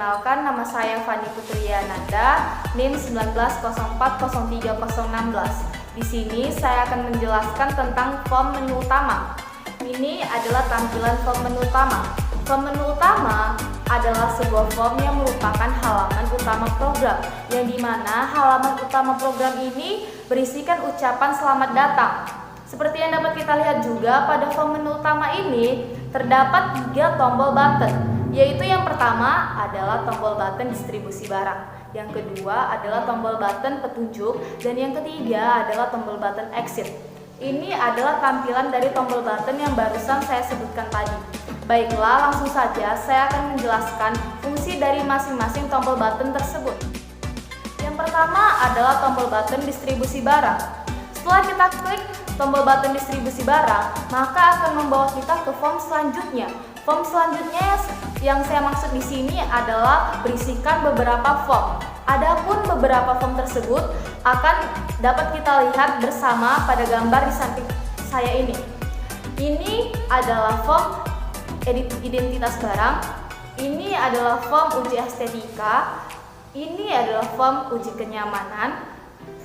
Perkenalkan, nama saya Fani Putriyananda, NIM 19040316. Di sini saya akan menjelaskan tentang form menu utama. Ini adalah tampilan form menu utama. Form menu utama adalah sebuah form yang merupakan halaman utama program, yang dimana halaman utama program ini berisikan ucapan selamat datang. Seperti yang dapat kita lihat juga, pada form menu utama ini terdapat 3 tombol button, yaitu yang pertama adalah tombol button distribusi barang, yang kedua adalah tombol button petunjuk, dan yang ketiga adalah tombol button exit. Ini adalah tampilan dari tombol button yang barusan saya sebutkan tadi. Baiklah, langsung saja saya akan menjelaskan fungsi dari masing-masing tombol button tersebut. Yang pertama adalah tombol button distribusi barang. Setelah kita klik tombol button distribusi barang, maka akan membawa kita ke form selanjutnya. Form selanjutnya yang saya maksud di sini adalah berisikan beberapa form. Adapun beberapa form tersebut akan dapat kita lihat bersama pada gambar di samping saya ini. Ini adalah form identitas barang, ini adalah form uji estetika, ini adalah form uji kenyamanan,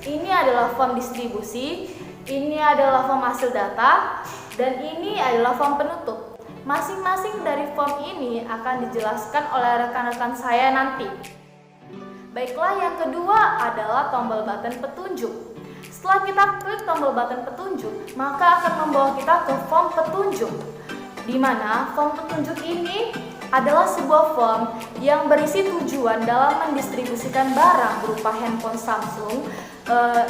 ini adalah form distribusi, ini adalah form hasil data, dan ini adalah form penutup. Masing-masing dari form ini akan dijelaskan oleh rekan-rekan saya nanti. Baiklah, yang kedua adalah tombol button petunjuk. Setelah kita klik tombol button petunjuk, maka akan membawa kita ke form petunjuk, di mana form petunjuk ini adalah sebuah form yang berisi tujuan dalam mendistribusikan barang berupa handphone Samsung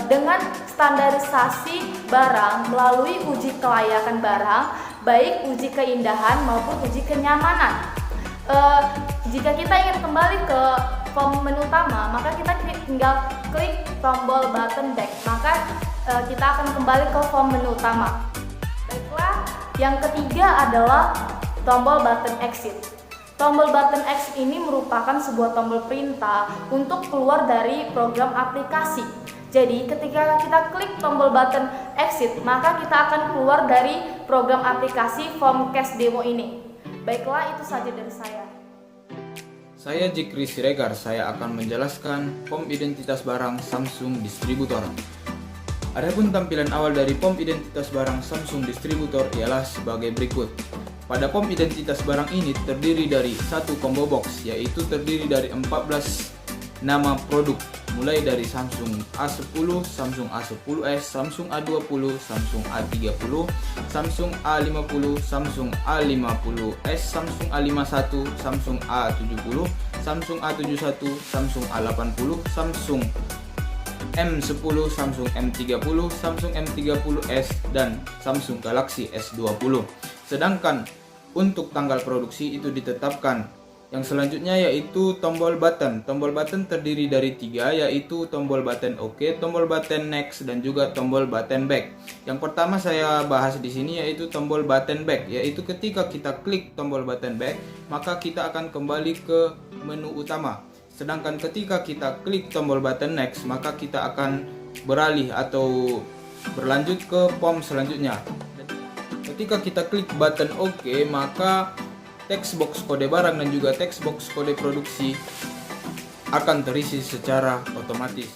dengan standarisasi barang melalui uji kelayakan barang, baik uji keindahan maupun uji kenyamanan. Jika kita ingin kembali ke form menu utama, maka kita tinggal klik tombol button back, maka kita akan kembali ke form menu utama. Baiklah, yang ketiga adalah tombol button exit. Tombol button exit ini merupakan sebuah tombol perintah untuk keluar dari program aplikasi. Jadi ketika kita klik tombol button exit, maka kita akan keluar dari program aplikasi Formcast demo ini. Baiklah, itu saja dari saya. Saya Jikri Siregar, saya akan menjelaskan form identitas barang Samsung Distributor. Adapun tampilan awal dari form identitas barang Samsung Distributor ialah sebagai berikut. Pada form identitas barang ini terdiri dari satu combo box, yaitu terdiri dari 14 nama produk, mulai dari Samsung A10, Samsung A10s, Samsung A20, Samsung A30, Samsung A50, Samsung A50s, Samsung A51, Samsung A70, Samsung A71, Samsung A80, Samsung M10, Samsung M30, Samsung M30s, dan Samsung Galaxy S20. Sedangkan untuk tanggal produksi itu ditetapkan. Yang selanjutnya yaitu tombol button. Tombol button terdiri dari 3, yaitu tombol button OK, tombol button next, dan juga tombol button back. Yang pertama saya bahas di sini yaitu tombol button back, yaitu ketika kita klik tombol button back, maka kita akan kembali ke menu utama. Sedangkan ketika kita klik tombol button next, maka kita akan beralih atau berlanjut ke form selanjutnya. Ketika kita klik button OK, maka text box kode barang dan juga text box kode produksi akan terisi secara otomatis.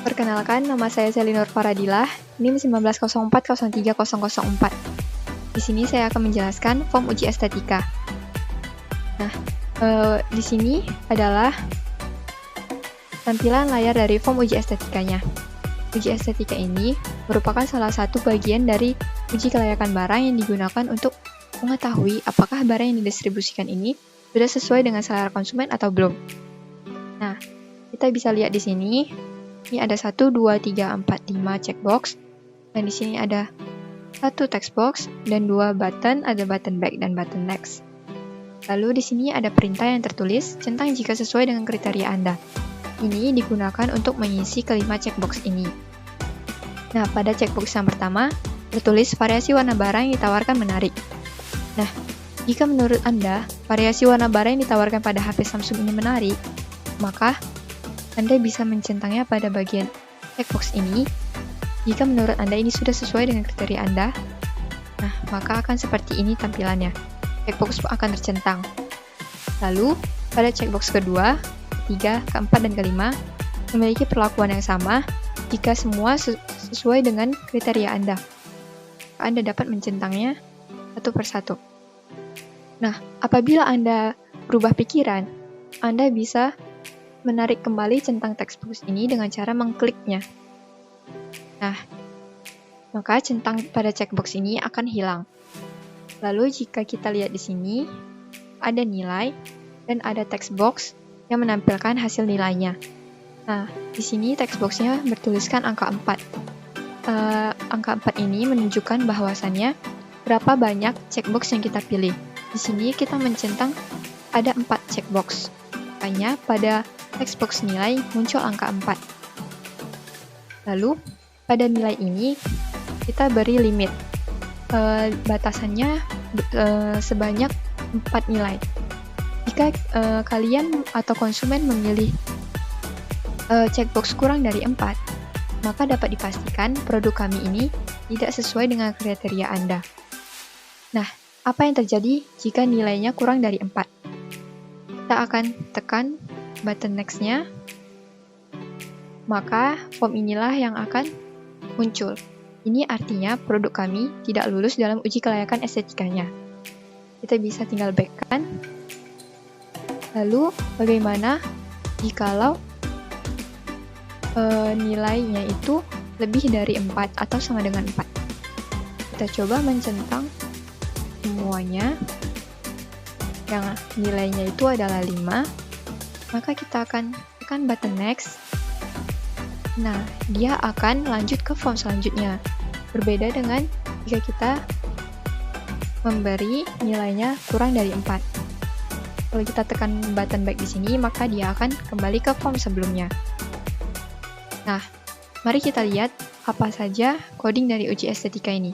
Perkenalkan, nama saya Selinur Faradilah, NIM 1904030004. Di sini saya akan menjelaskan form uji estetika. Nah, di sini adalah tampilan layar dari form uji estetikanya. Uji estetika ini merupakan salah satu bagian dari uji kelayakan barang yang digunakan untuk mengetahui apakah barang yang didistribusikan ini sudah sesuai dengan selera konsumen atau belum. Nah, kita bisa lihat di sini, ini ada 1, 2, 3, 4, 5 checkbox, dan di sini ada 1 text box dan 2 button, ada button back dan button next. Lalu di sini ada perintah yang tertulis centang jika sesuai dengan kriteria Anda. Ini digunakan untuk mengisi kelima checkbox ini. Nah, pada checkbox yang pertama, tertulis variasi warna barang yang ditawarkan menarik. Nah, jika menurut Anda, variasi warna barang yang ditawarkan pada HP Samsung ini menarik, maka Anda bisa mencentangnya pada bagian checkbox ini. Jika menurut Anda ini sudah sesuai dengan kriteria Anda, nah, maka akan seperti ini tampilannya. Checkbox akan tercentang. Lalu, pada checkbox kedua, ketiga, keempat, dan kelima memiliki perlakuan yang sama jika semua sesuai dengan kriteria Anda. Anda dapat mencentangnya satu persatu. Nah, apabila Anda berubah pikiran, Anda bisa menarik kembali centang textbox ini dengan cara mengkliknya. Nah, maka centang pada checkbox ini akan hilang. Lalu jika kita lihat di sini, ada nilai dan ada textbox yang menampilkan hasil nilainya. Nah, di sini textboxnya bertuliskan angka 4. Angka 4 ini menunjukkan bahwasannya berapa banyak checkbox yang kita pilih. Di sini kita mencentang ada 4 checkbox. Makanya pada textbox nilai muncul angka 4. Lalu, pada nilai ini kita beri limit. Batasannya sebanyak 4 nilai. Jika kalian atau konsumen memilih checkbox kurang dari 4, maka dapat dipastikan produk kami ini tidak sesuai dengan kriteria Anda. Nah, apa yang terjadi jika nilainya kurang dari 4? Kita akan tekan button next-nya, maka form inilah yang akan muncul. Ini artinya produk kami tidak lulus dalam uji kelayakan estetikanya. Kita bisa tinggal back kan? Lalu, bagaimana jikalau nilainya itu lebih dari 4 atau sama dengan 4? Kita coba mencentang semuanya yang nilainya itu adalah 5, maka kita akan tekan button next. Nah, dia akan lanjut ke form selanjutnya. Berbeda dengan jika kita memberi nilainya kurang dari 4. Kalau kita tekan button back di sini, maka dia akan kembali ke form sebelumnya. Nah, mari kita lihat apa saja coding dari uji estetika ini.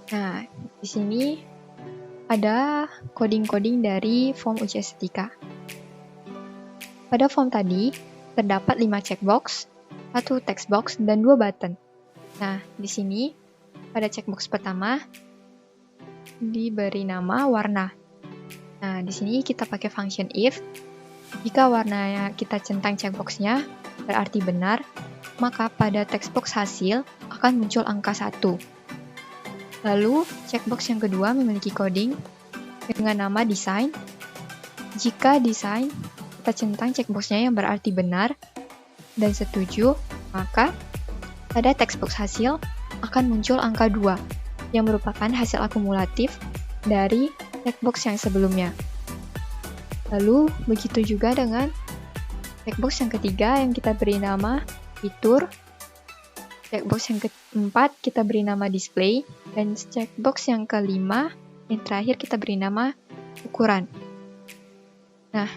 Nah, di sini ada coding-coding dari form uji estetika. Pada form tadi, terdapat 5 checkbox, 1 textbox, dan 2 button. Nah, di sini, pada checkbox pertama, diberi nama warna. Nah, di sini kita pakai function if. Jika warnanya kita centang checkboxnya, berarti benar, maka pada textbox hasil akan muncul angka 1. Lalu, checkbox yang kedua memiliki coding dengan nama design. Jika design, kita centang checkboxnya yang berarti benar dan setuju, maka pada textbox hasil akan muncul angka 2 yang merupakan hasil akumulatif dari checkbox yang sebelumnya. Lalu, begitu juga dengan checkbox yang ketiga yang kita beri nama fitur, checkbox yang keempat kita beri nama display, dan checkbox yang kelima yang terakhir kita beri nama ukuran. Nah,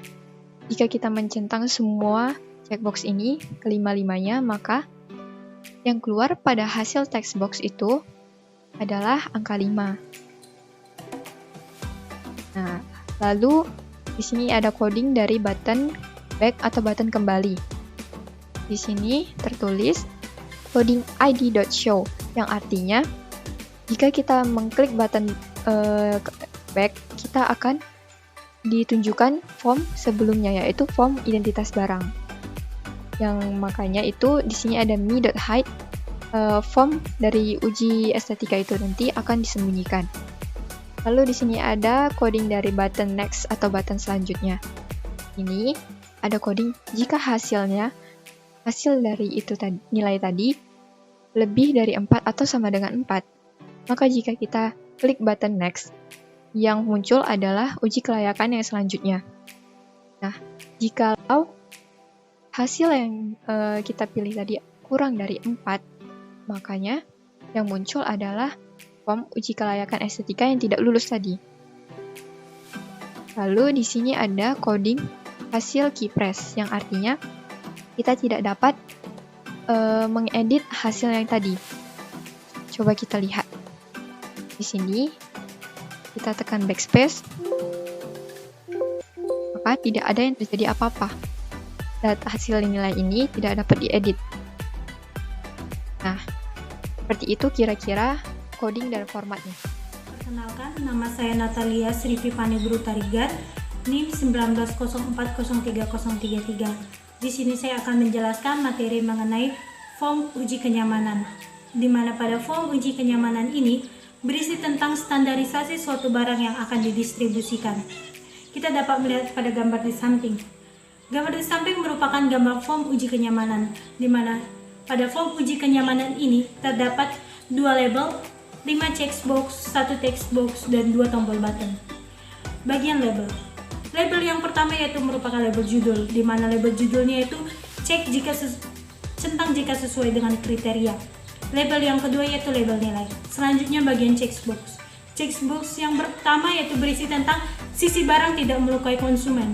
jika kita mencentang semua checkbox ini kelima-limanya, maka yang keluar pada hasil textbox itu adalah angka 5. Nah, lalu di sini ada coding dari button back atau button kembali. Di sini tertulis coding id.show yang artinya jika kita mengklik button back, kita akan ditunjukkan form sebelumnya, yaitu form identitas barang. Yang makanya itu di sini ada me.hide, form dari uji estetika itu nanti akan disembunyikan. Lalu di sini ada coding dari button next atau button selanjutnya. Ini ada coding jika hasil dari itu nilai tadi lebih dari 4 atau sama dengan 4. Maka jika kita klik button next, yang muncul adalah uji kelayakan yang selanjutnya. Nah, jikalau hasil yang kita pilih tadi kurang dari 4, makanya yang muncul adalah form uji kelayakan estetika yang tidak lulus tadi. Lalu di sini ada coding hasil keypress yang artinya kita tidak dapat mengedit hasil yang tadi. Coba kita lihat. Di sini kita tekan backspace, maka tidak ada yang terjadi apa-apa. Dan hasil nilai ini tidak dapat diedit. Nah, seperti itu kira-kira coding dan formatnya. Perkenalkan, nama saya Natalia Sri Vipani Brutarigan, NIM 1904030333. Di sini saya akan menjelaskan materi mengenai form uji kenyamanan, di mana pada form uji kenyamanan ini berisi tentang standarisasi suatu barang yang akan didistribusikan. Kita dapat melihat pada gambar di samping. Gambar di samping merupakan gambar form uji kenyamanan, di mana pada form uji kenyamanan ini terdapat 2 label, 5 checkbox, 1 textbox, dan 2 tombol button. Bagian label. Label yang pertama yaitu merupakan label judul, di mana label judulnya itu cek centang jika sesuai dengan kriteria. Label yang kedua yaitu label nilai. Selanjutnya bagian checkbox. Checkbox yang pertama yaitu berisi tentang sisi barang tidak melukai konsumen.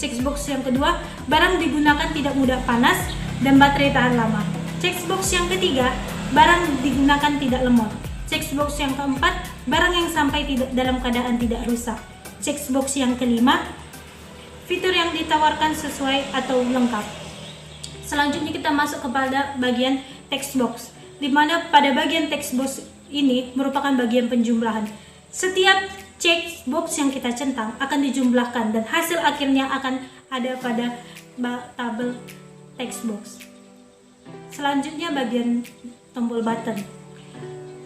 Checkbox yang kedua, barang digunakan tidak mudah panas dan baterai tahan lama. Checkbox yang ketiga, barang digunakan tidak lemot. Checkbox yang keempat, barang yang sampai dalam keadaan tidak rusak. Checkbox yang kelima, fitur yang ditawarkan sesuai atau lengkap. Selanjutnya kita masuk kepada bagian textbox, di mana pada bagian textbox ini merupakan bagian penjumlahan. Setiap checkbox yang kita centang akan dijumlahkan dan hasil akhirnya akan ada pada tabel textbox. Selanjutnya bagian tombol button.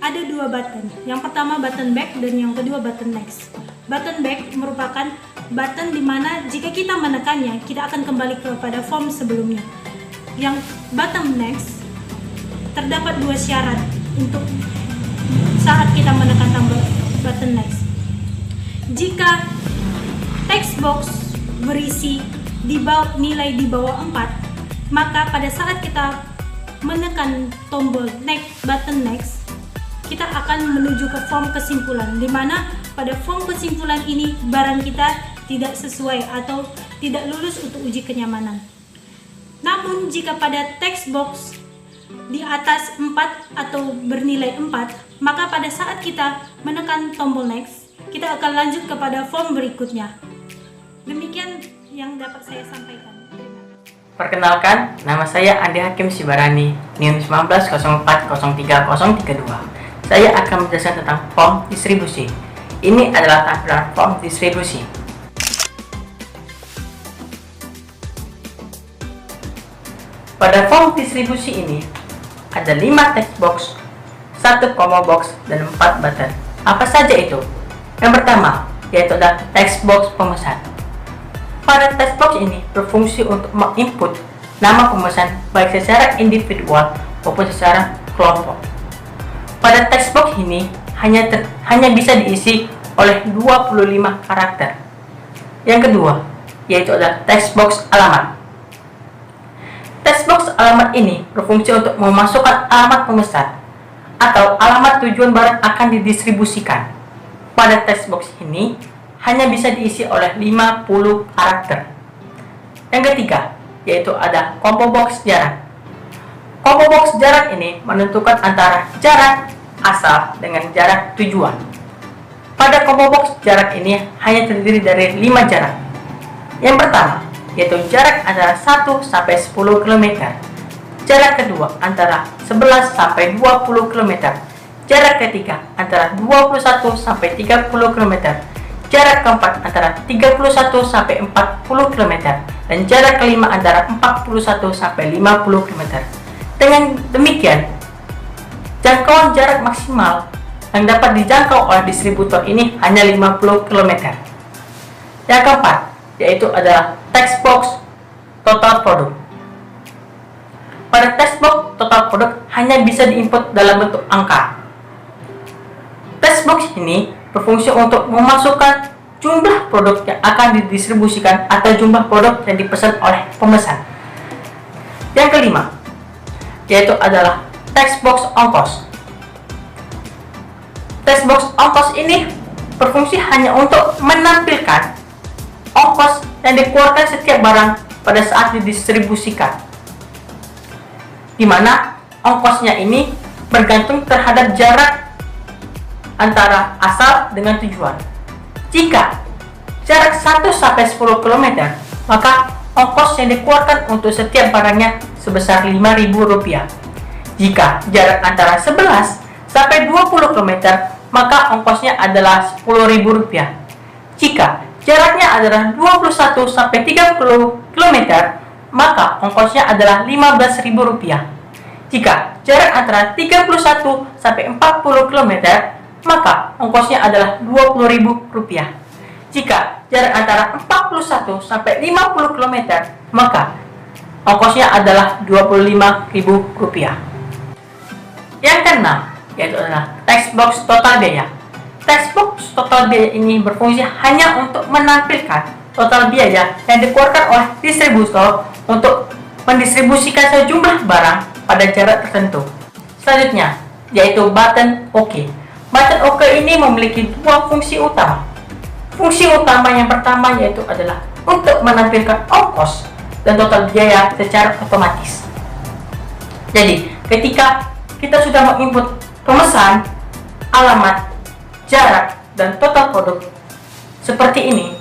Ada 2 button. Yang pertama button back dan yang kedua button next. Button back merupakan button di mana jika kita menekannya, kita akan kembali kepada form sebelumnya. Yang button next terdapat 2 syarat untuk saat kita menekan tombol button next. Jika textbox berisi nilai di bawah 4, maka pada saat kita menekan tombol button next, kita akan menuju ke form kesimpulan, di mana pada form kesimpulan ini barang kita tidak sesuai atau tidak lulus untuk uji kenyamanan. Namun jika pada textbox di atas 4 atau bernilai 4, maka pada saat kita menekan tombol next, kita akan lanjut kepada form berikutnya. Demikian yang dapat saya sampaikan. Perkenalkan, nama saya Andi Hakim Sibarani, NIM 1904030332. Saya akan menjelaskan tentang form distribusi. Ini adalah tampilan form distribusi. Pada form distribusi ini, ada 5 text box, 1 combo box, dan 4 button. Apa saja itu? Yang pertama, yaitu ada text box pemesan. Pada text box ini berfungsi untuk menginput nama pemesan baik secara individual maupun secara kelompok. Pada text box ini hanya bisa diisi oleh 25 karakter. Yang kedua, yaitu ada text box alamat. Text box alamat ini berfungsi untuk memasukkan alamat pemesan atau alamat tujuan barang akan didistribusikan. Pada text box ini hanya bisa diisi oleh 50 karakter. Yang ketiga, yaitu ada combo box jarak. Combo box jarak ini menentukan antara jarak asal dengan jarak tujuan. Pada combo box jarak ini hanya terdiri dari 5 jarak. Yang pertama, yaitu jarak antara 1 sampai 10 km. Jarak kedua antara 11 sampai 20 km. Jarak ketiga antara 21 sampai 30 km. Jarak keempat antara 31 sampai 40 km. Dan jarak kelima antara 41 sampai 50 km. Dengan demikian, jangkauan jarak maksimal yang dapat dijangkau oleh distributor ini hanya 50 km. Yang keempat, yaitu adalah text box total produk. Pada text box total produk hanya bisa diinput dalam bentuk angka. Text box ini berfungsi untuk memasukkan jumlah produk yang akan didistribusikan atau jumlah produk yang dipesan oleh pemesan. Yang kelima, yaitu adalah text box ongkos. Text box ongkos ini berfungsi hanya untuk menampilkan ongkos yang dikeluarkan setiap barang pada saat didistribusikan, di mana ongkosnya ini bergantung terhadap jarak antara asal dengan tujuan. Jika jarak 1 sampai 10 km, maka ongkos yang dikeluarkan untuk setiap barangnya sebesar Rp5.000. Jika jarak antara 11 sampai 20 km, maka ongkosnya adalah Rp10.000. Jika jaraknya adalah 21 sampai 30 km, maka ongkosnya adalah Rp15.000. Jika jarak antara 31 sampai 40 km, maka ongkosnya adalah Rp20.000. Jika jarak antara 41 sampai 50 km, maka ongkosnya adalah Rp25.000. Yang keenam, yaitu adalah text box total biaya. Text box total biaya ini berfungsi hanya untuk menampilkan total biaya yang dikeluarkan oleh distributor untuk mendistribusikan sejumlah barang pada jarak tertentu. Selanjutnya, yaitu button OK. Button OK ini memiliki dua fungsi utama. Fungsi utama yang pertama yaitu adalah untuk menampilkan ongkos dan total biaya secara otomatis. Jadi, ketika kita sudah menginput pemesan, alamat, jarak, dan total produk seperti ini,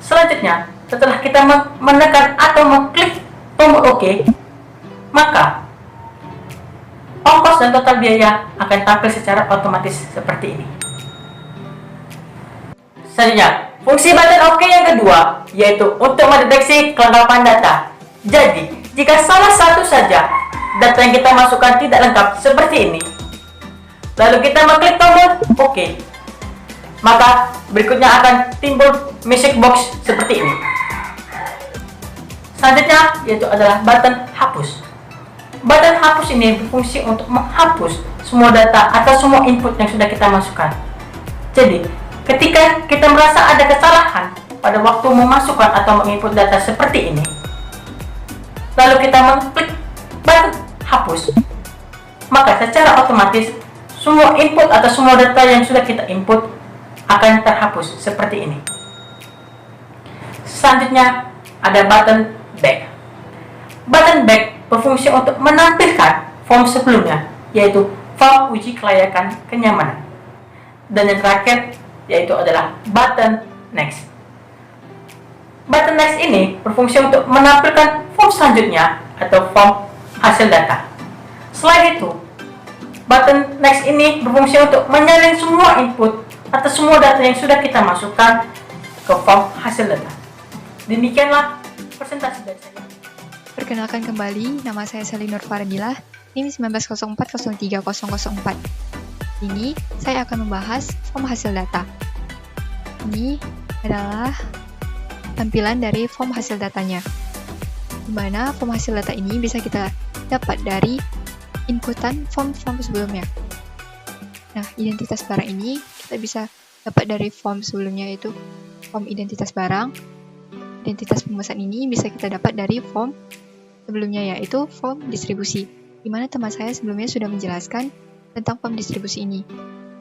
selanjutnya setelah kita menekan atau mengklik tombol OK, maka ongkos dan total biaya akan tampil secara otomatis seperti ini. Selanjutnya, fungsi button OK yang kedua yaitu untuk mendeteksi kelengkapan data. Jadi, jika salah satu saja data yang kita masukkan tidak lengkap seperti ini, lalu kita mengklik tombol OK, maka berikutnya akan timbul message box seperti ini. Selanjutnya yaitu adalah button hapus. Button hapus ini berfungsi untuk menghapus semua data atau semua input yang sudah kita masukkan. Jadi, ketika kita merasa ada kesalahan pada waktu memasukkan atau menginput data seperti ini, lalu kita mengklik button hapus, maka secara otomatis semua input atau semua data yang sudah kita input akan terhapus seperti ini. Selanjutnya ada button back. Button back berfungsi untuk menampilkan form sebelumnya, yaitu form uji kelayakan kenyamanan. Dan yang terakhir yaitu adalah button next. Button next ini berfungsi untuk menampilkan form selanjutnya atau form hasil data. Selain itu, button next ini berfungsi untuk menyalin semua input atau semua data yang sudah kita masukkan ke form hasil data. Demikianlah presentasi dari saya. Perkenalkan kembali, nama saya Selinur Faradilah, NIM 1904030004. Ini saya akan membahas form hasil data. Ini adalah tampilan dari form hasil datanya, di mana form hasil data ini bisa kita dapat dari inputan form-form sebelumnya. Nah, identitas barang ini kita bisa dapat dari form sebelumnya, yaitu form identitas barang. Identitas pemesan ini bisa kita dapat dari form sebelumnya, yaitu form distribusi, di mana teman saya sebelumnya sudah menjelaskan tentang form distribusi ini,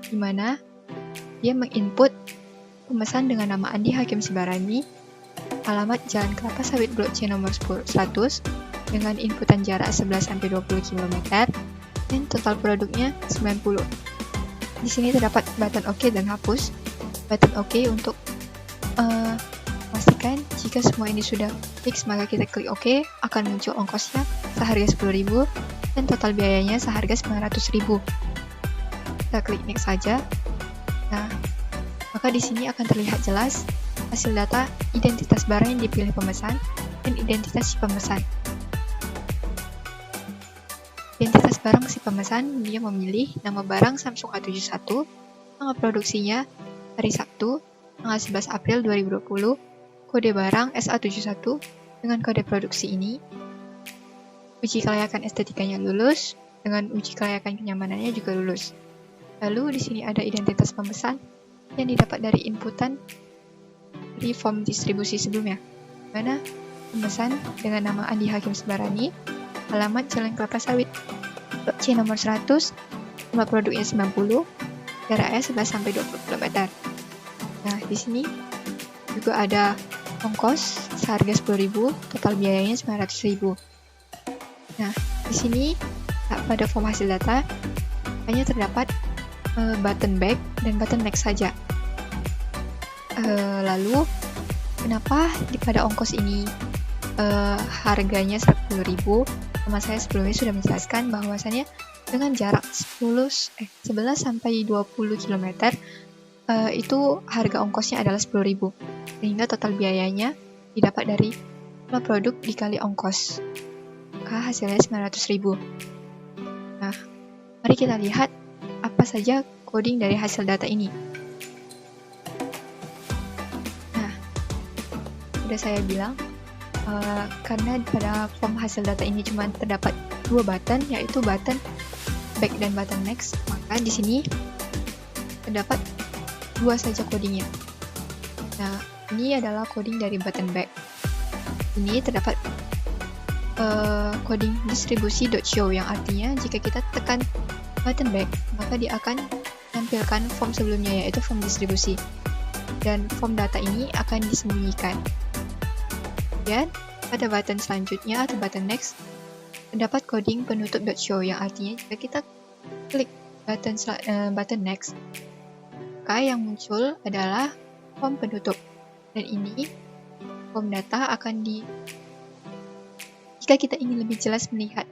di mana dia menginput pemesan dengan nama Andi Hakim Sibarani, alamat Jalan Kelapa Sawit Blok C nomor 100 dengan inputan jarak 11-20 km dan total produknya 90. Di sini terdapat button OK dan hapus. Button OK untuk pastikan jika semua ini sudah fix, maka kita klik OK, akan muncul ongkosnya seharga 10.000 dan total biayanya seharga 900.000. Kita klik next saja. Nah, maka di sini akan terlihat jelas hasil data identitas barang yang dipilih pemesan dan identitas si pemesan. Identitas barang si pemesan, dia memilih nama barang Samsung A71, tanggal produksinya hari Sabtu, tanggal 11 April 2020, kode barang SA71 dengan kode produksi ini. Uji kelayakan estetikanya lulus, dengan uji kelayakan kenyamanannya juga lulus. Lalu di sini ada identitas pemesan yang didapat dari inputan dari form distribusi sebelumnya, mana pemesan dengan nama Andi Hakim Sibarani, alamat Jalan Kelapa Sawit Blok C nomor 100, jumlah produknya 90, jaraknya 11-20 km. Nah, di sini juga ada ongkos seharga 10.000, total biayanya 900.000. Nah, di sini pada form hasil data hanya terdapat button back dan button next saja. Lalu kenapa pada ongkos ini harganya 10.000? Teman saya sebelumnya sudah menjelaskan bahwasannya dengan jarak 11 sampai 20 km, itu harga ongkosnya adalah 10.000, sehingga total biayanya didapat dari jumlah produk dikali ongkos, maka hasilnya 900.000. Nah, mari kita lihat apa saja coding dari hasil data ini. Nah, sudah saya bilang, karena pada form hasil data ini cuma terdapat 2 button, yaitu button back dan button next, maka di sini terdapat 2 saja codingnya. Nah, ini adalah coding dari button back. Ini terdapat coding distribusi.show, yang artinya jika kita tekan button back, maka dia akan menampilkan form sebelumnya, yaitu form distribusi, dan form data ini akan disembunyikan. Dan pada button selanjutnya atau button next terdapat coding penutup.show, yang artinya jika kita klik button next, maka yang muncul adalah form penutup, dan ini form data akan jika kita ingin lebih jelas melihat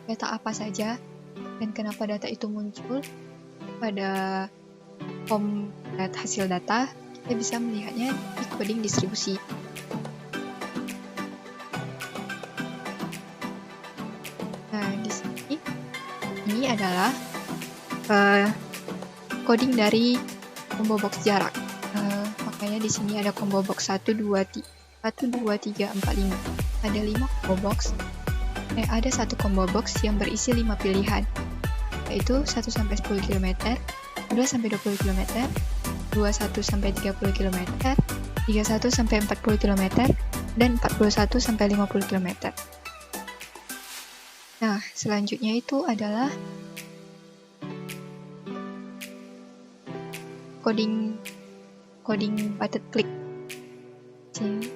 data apa saja dan kenapa data itu muncul pada form hasil data, kita bisa melihatnya di coding distribusi. Nah, di sini ini adalah coding dari combo box jarak. Makanya di sini ada combo box 1, 2, 3, 4, 5. Ada 5 combo box. Ada satu combo box yang berisi 5 pilihan, yaitu 1 sampai 10 km, 2 sampai 20 km, 21 sampai 30 km, 31 sampai 40 km, dan 41 sampai 50 km. Nah, selanjutnya itu adalah coding button click. Jadi,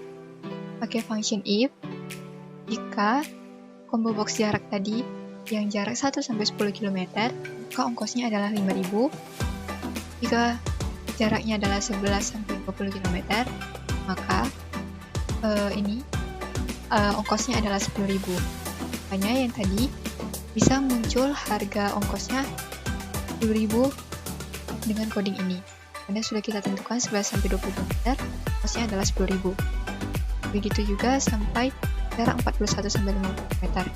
pakai function if jika combo box jarak tadi yang jarak 1 sampai 10 km, maka ongkosnya adalah 5.000. Jika jaraknya adalah 11 sampai 20 km, maka ongkosnya adalah 10.000. Makanya yang tadi bisa muncul harga ongkosnya 10.000 dengan coding ini. Karena sudah kita tentukan 11 sampai 20 km, ongkosnya adalah 10.000. Begitu juga sampai jarak 41 sampai 50 km.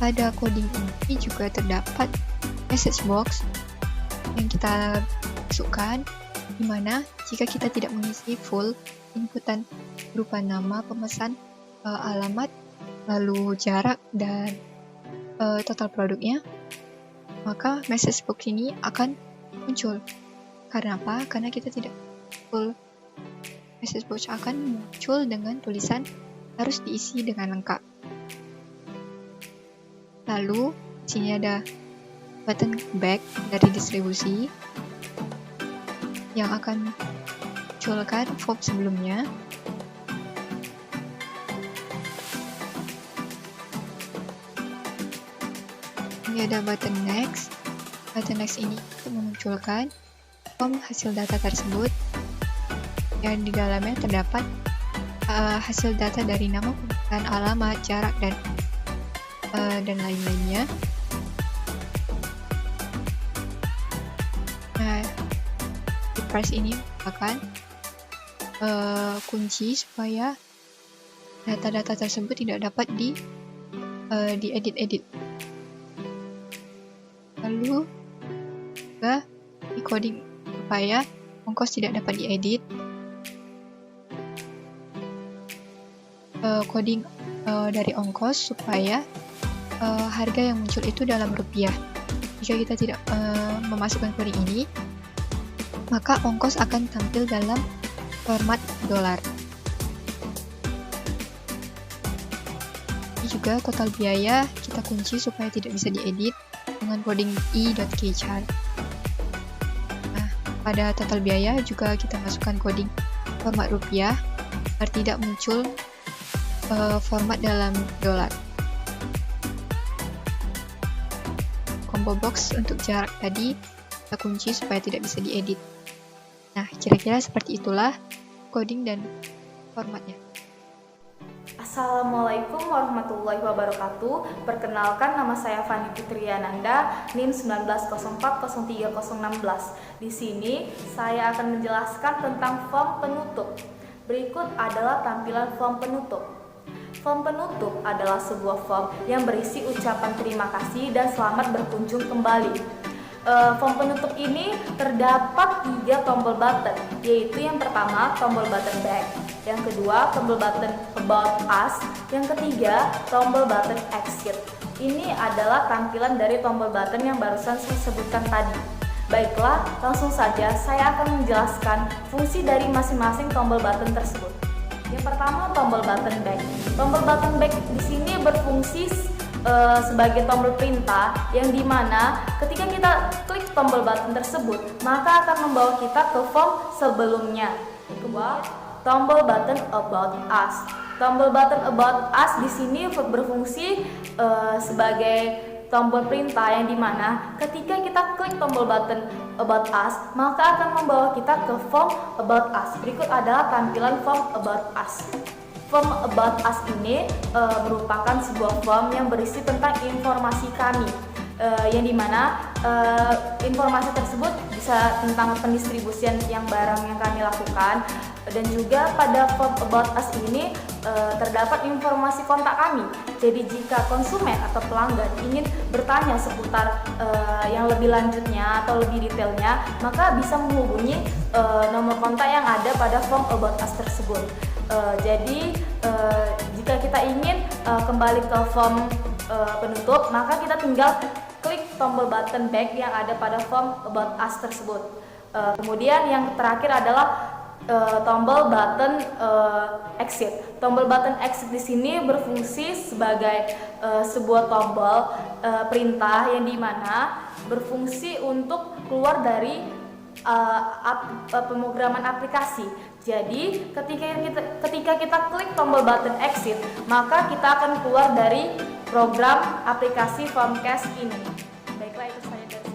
Pada coding ini juga terdapat message box yang kita masukkan, di mana jika kita tidak mengisi full inputan berupa nama pemesan, alamat, lalu jarak, dan total produknya, maka message box ini akan muncul. Karena apa? Karena kita tidak full. Message box akan muncul dengan tulisan harus diisi dengan lengkap. Lalu, di sini ada button back dari distribusi yang akan munculkan form sebelumnya. Ini ada button next. Button next ini untuk memunculkan form hasil data tersebut, yang di dalamnya terdapat hasil data dari nama pemesan, alamat, jarak, dan lain-lainnya. Nah, di press ini merupakan kunci supaya data-data tersebut tidak dapat diedit-edit. Lalu juga di coding supaya ongkos tidak dapat diedit. Coding dari ongkos supaya harga yang muncul itu dalam rupiah. Jika kita tidak memasukkan coding ini, maka ongkos akan tampil dalam format dolar. Ini juga total biaya kita kunci supaya tidak bisa diedit dengan coding i.kchart. Nah, pada total biaya juga kita masukkan coding format rupiah agar tidak muncul format dalam dolar. Combo box untuk jarak tadi kita kunci supaya tidak bisa diedit. Nah, kira-kira seperti itulah coding dan formatnya. Assalamualaikum warahmatullahi wabarakatuh. Perkenalkan, nama saya Fani Fitriananda, NIM 19040316. Di sini saya akan menjelaskan tentang form penutup. Berikut adalah tampilan form penutup. Form penutup adalah sebuah form yang berisi ucapan terima kasih dan selamat berkunjung kembali. Form penutup ini terdapat 3 tombol button, yaitu yang pertama tombol button back, yang kedua tombol button about us, yang ketiga tombol button exit. Ini adalah tampilan dari tombol button yang barusan saya sebutkan tadi. Baiklah, langsung saja saya akan menjelaskan fungsi dari masing-masing tombol button tersebut. Yang pertama tombol button back. Tombol button back di sini berfungsi sebagai tombol perintah yang dimana ketika kita klik tombol button tersebut maka akan membawa kita ke form sebelumnya. Kedua, tombol button about us. Tombol button about us di sini berfungsi sebagai tombol perintah yang dimana ketika kita klik tombol button about us maka akan membawa kita ke form about us. Berikut adalah tampilan form about us. Form about us ini merupakan sebuah form yang berisi tentang informasi kami, yang dimana informasi tersebut bisa tentang pendistribusian yang barang yang kami lakukan, dan juga pada form about us ini terdapat informasi kontak kami. Jadi jika konsumen atau pelanggan ingin bertanya seputar yang lebih lanjutnya atau lebih detailnya, maka bisa menghubungi nomor kontak yang ada pada form about us tersebut. Jadi jika kita ingin kembali ke form penutup, maka kita tinggal klik tombol button back yang ada pada form about us tersebut. Kemudian yang terakhir adalah tombol button exit. Tombol button exit di sini berfungsi sebagai sebuah tombol perintah yang dimana berfungsi untuk keluar dari pemrograman aplikasi. Jadi ketika kita klik tombol button exit, maka kita akan keluar dari program aplikasi Formcast ini. Baiklah, itu saja dari saya.